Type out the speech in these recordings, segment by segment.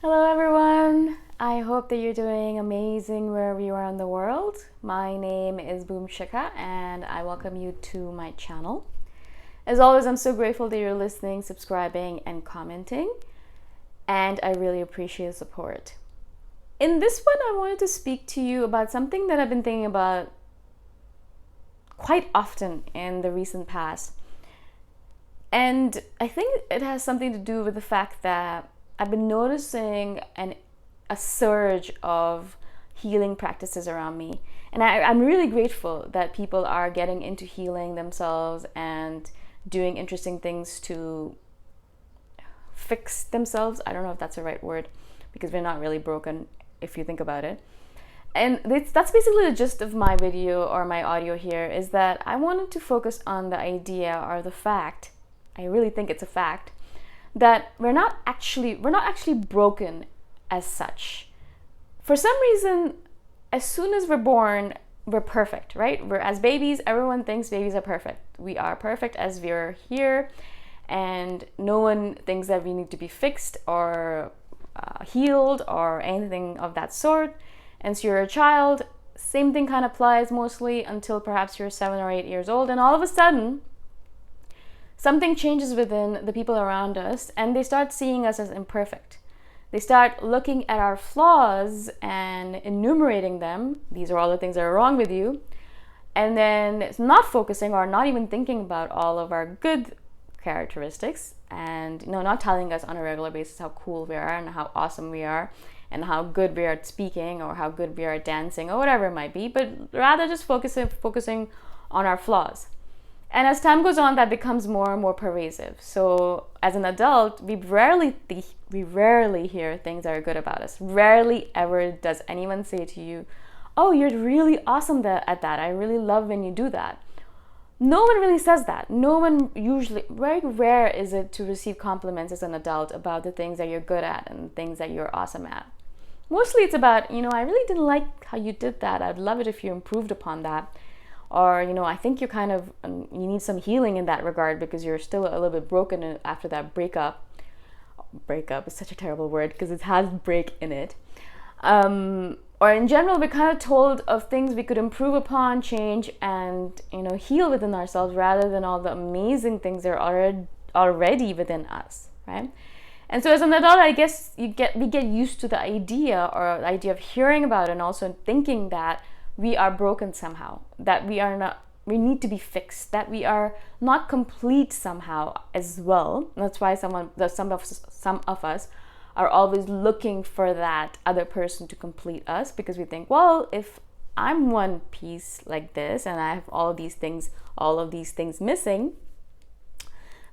Hello, everyone. I hope that you're doing amazing wherever you are in the world. My name is Boom Shika, and I welcome you to my channel. As always, I'm so grateful that you're listening, subscribing, and commenting, and I really appreciate the support. In this one, I wanted to speak to you about something that I've been thinking about quite often in the recent past. And I think it has something to do with the fact that I've been noticing a surge of healing practices around me. And I'm really grateful that people are getting into healing themselves and doing interesting things to fix themselves. I don't know if that's the right word because we're not really broken if you think about it. And that's basically the gist of my video or my audio here, is that I wanted to focus on the idea or the fact, I really think it's a fact, that we're not actually broken as such. For some reason, as soon as we're born, we're perfect, right? We're as babies, everyone thinks babies are perfect. We are perfect as we're here, and no one thinks that we need to be fixed or healed or anything of that sort. And so you're a child, same thing kind of applies mostly until perhaps you're 7 or 8 years old, and all of a sudden something changes within the people around us, and they start seeing us as imperfect. They start looking at our flaws and enumerating them. These are all the things that are wrong with you. And then not focusing or not even thinking about all of our good characteristics, and not telling us on a regular basis how cool we are and how awesome we are and how good we are at speaking or how good we are at dancing or whatever it might be, but rather just focusing on our flaws. And as time goes on, that becomes more and more pervasive. So as an adult, we rarely hear things that are good about us. Rarely ever does anyone say to you, "Oh, you're really awesome at that. I really love when you do that." No one really says that. No one usually, very rare is it to receive compliments as an adult about the things that you're good at and things that you're awesome at. Mostly it's about, I really didn't like how you did that. I'd love it if you improved upon that. Or, I think you need some healing in that regard because you're still a little bit broken after that breakup. Breakup is such a terrible word because it has break in it. Or in general, we're kind of told of things we could improve upon, change, and, heal within ourselves rather than all the amazing things that are already within us, right? And so as an adult, I guess we get used to the idea of hearing about it and also thinking that we are broken somehow, that we need to be fixed, that we are not complete somehow as well. And that's why some of us are always looking for that other person to complete us, because we think, well, if I'm one piece like this and I have all of these things missing,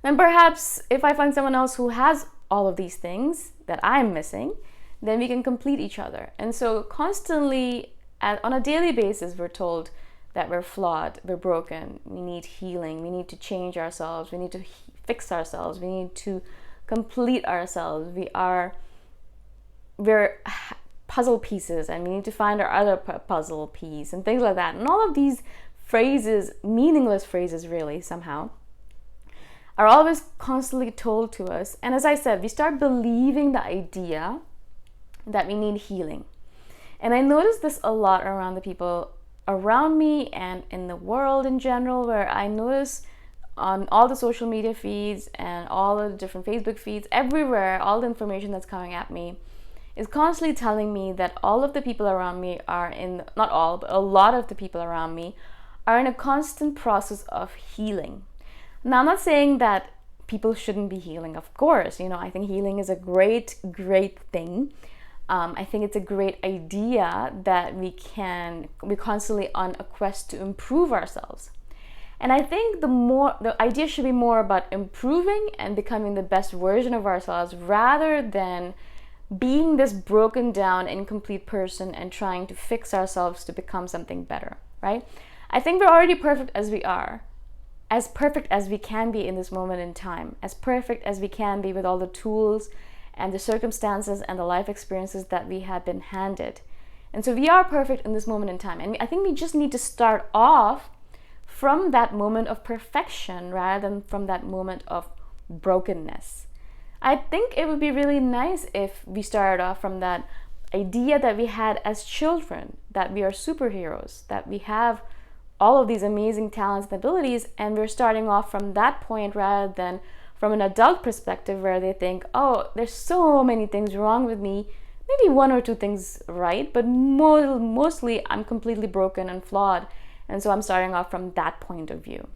then perhaps if I find someone else who has all of these things that I'm missing, then we can complete each other. And so constantly, on a daily basis, we're told that we're flawed, we're broken, we need healing, we need to change ourselves, we need to fix ourselves, we need to complete ourselves, we're puzzle pieces and we need to find our other puzzle piece and things like that. And all of these phrases, meaningless phrases really somehow, are always constantly told to us. And as I said, we start believing the idea that we need healing. And I notice this a lot around the people around me and in the world in general, where I notice on all the social media feeds and all the different Facebook feeds, everywhere, all the information that's coming at me is constantly telling me that all of the people around me not all, but a lot of the people around me are in a constant process of healing. Now, I'm not saying that people shouldn't be healing, of course. I think healing is a great, great thing. I think it's a great idea that we're constantly on a quest to improve ourselves. And I think the idea should be more about improving and becoming the best version of ourselves rather than being this broken down, incomplete person and trying to fix ourselves to become something better, right? I think we're already perfect as we are, as perfect as we can be in this moment in time, as perfect as we can be with all the tools and the circumstances and the life experiences that we have been handed. And so we are perfect in this moment in time. And I think we just need to start off from that moment of perfection rather than from that moment of brokenness. I think it would be really nice if we started off from that idea that we had as children, that we are superheroes, that we have all of these amazing talents and abilities, and we're starting off from that point rather than from an adult perspective where they think, oh, there's so many things wrong with me, maybe one or two things right, but mostly I'm completely broken and flawed, and so I'm starting off from that point of view.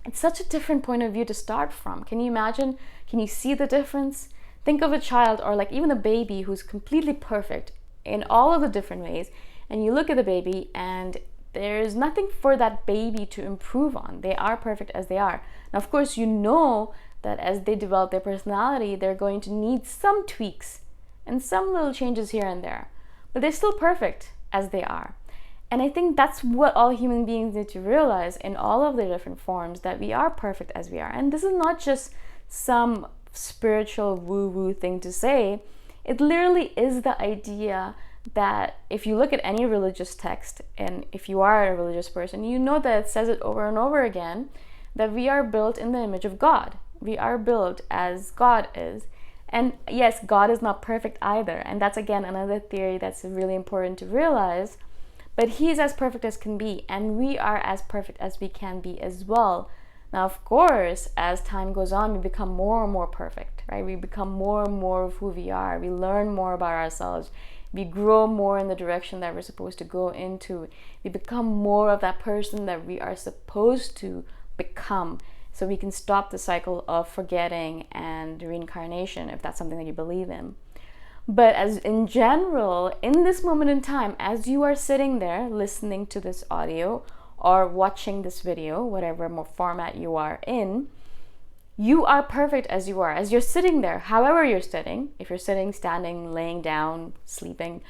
It's such a different point of view to start from. Can you imagine? Can you see the difference? Think of a child or like even a baby who's completely perfect in all of the different ways, and you look at the baby and there's nothing for that baby to improve on. They are perfect as they are. Now, of course, you know that as they develop their personality, they're going to need some tweaks and some little changes here and there, but they're still perfect as they are. And I think that's what all human beings need to realize in all of their different forms, that we are perfect as we are. And this is not just some spiritual woo-woo thing to say. It literally is the idea that if you look at any religious text, and if you are a religious person, you know that it says it over and over again, that we are built in the image of God. We are built as God is. And yes, God is not perfect either. And that's again another theory that's really important to realize. But He's as perfect as can be, and we are as perfect as we can be as well. Now, of course, as time goes on, we become more and more perfect, right? We become more and more of who we are. We learn more about ourselves. We grow more in the direction that we're supposed to go into. We become more of that person that we are supposed to become, so we can stop the cycle of forgetting and reincarnation, if that's something that you believe in. But as in general, in this moment in time, as you are sitting there listening to this audio or watching this video, whatever more format you are in, you are perfect as you are. As you're sitting there, however you're sitting, if you're sitting, standing, laying down, sleeping,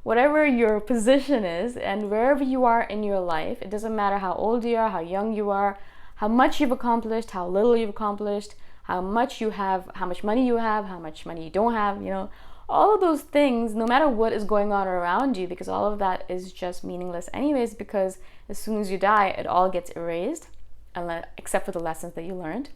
whatever your position is, and wherever you are in your life, it doesn't matter how old you are, how young you are, how much you've accomplished, how little you've accomplished, how much you have, how much money you have, how much money you don't have, all of those things, no matter what is going on around you, because all of that is just meaningless anyways, because as soon as you die, it all gets erased, except for the lessons that you learned.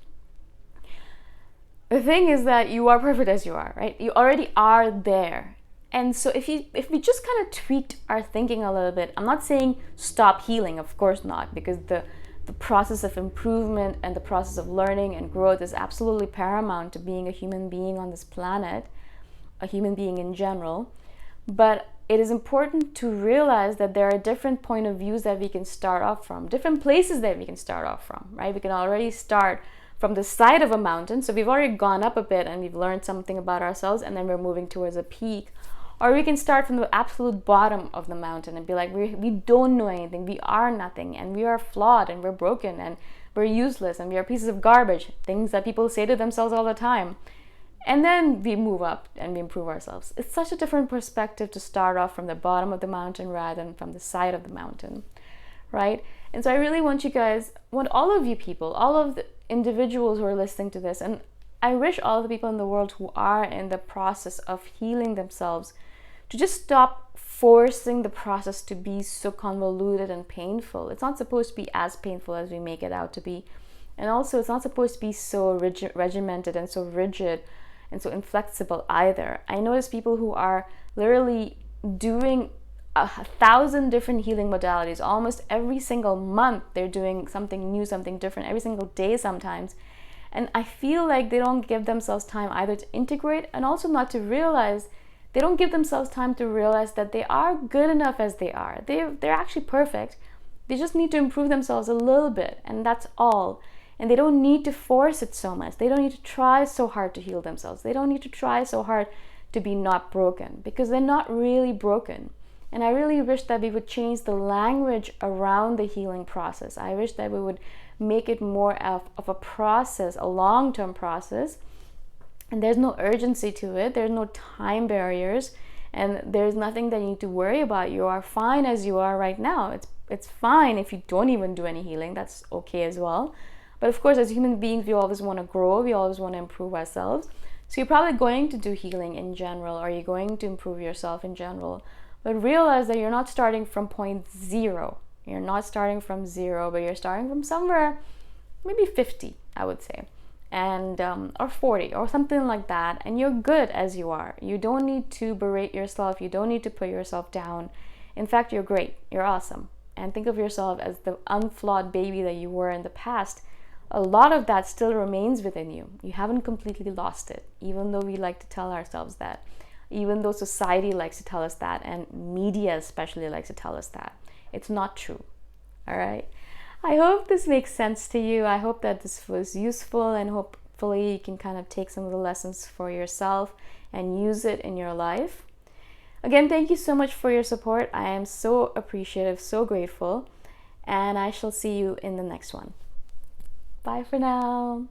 The thing is that you are perfect as you are, right? You already are there. And so if we just kind of tweaked our thinking a little bit, I'm not saying stop healing, of course not, because the process of improvement and the process of learning and growth is absolutely paramount to being a human being on this planet, a human being in general. But it is important to realize that there are different point of views that we can start off from, different places that we can start off from, right? We can already start from the side of a mountain, so we've already gone up a bit and we've learned something about ourselves, and then we're moving towards a peak. Or we can start from the absolute bottom of the mountain and be like, we don't know anything, we are nothing, and we are flawed, and we're broken, and we're useless, and we are pieces of garbage, things that people say to themselves all the time. And then we move up and we improve ourselves. It's such a different perspective to start off from the bottom of the mountain rather than from the side of the mountain, right? And so I really want all of you people, all of the individuals who are listening to this, and I wish all of the people in the world who are in the process of healing themselves to just stop forcing the process to be so convoluted and painful. It's not supposed to be as painful as we make it out to be. And also, it's not supposed to be so regimented and so rigid and so inflexible either. I notice people who are literally doing 1,000 different healing modalities. Almost every single month they're doing something new, something different, every single day sometimes. And I feel like they don't give themselves time either to integrate, and also not to realize, they don't give themselves time to realize that they are good enough as they are. They're actually perfect. They just need to improve themselves a little bit, and that's all. And they don't need to force it so much. They don't need to try so hard to heal themselves. They don't need to try so hard to be not broken, because they're not really broken. And I really wish that we would change the language around the healing process. I wish that we would make it more of a process, a long-term process. And there's no urgency to it. There's no time barriers. And there's nothing that you need to worry about. You are fine as you are right now. It's fine if you don't even do any healing. That's okay as well. But of course, as human beings, we always want to grow. We always want to improve ourselves. So you're probably going to do healing in general, or you're going to improve yourself in general. But realize that you're not starting from point zero. You're not starting from zero, but you're starting from somewhere, maybe 50, I would say. and or 40 or something like that, and you're good as you are. You don't need to berate yourself. You don't need to put yourself down. In fact, you're great. You're awesome. And think of yourself as the unflawed baby that you were in the past. A lot of that still remains within you. You haven't completely lost it, even though we like to tell ourselves that, even though society likes to tell us that, and media especially likes to tell us that. It's not true. All right? I hope this makes sense to you. I hope that this was useful, and hopefully you can kind of take some of the lessons for yourself and use it in your life. Again, thank you so much for your support. I am so appreciative, so grateful, and I shall see you in the next one. Bye for now.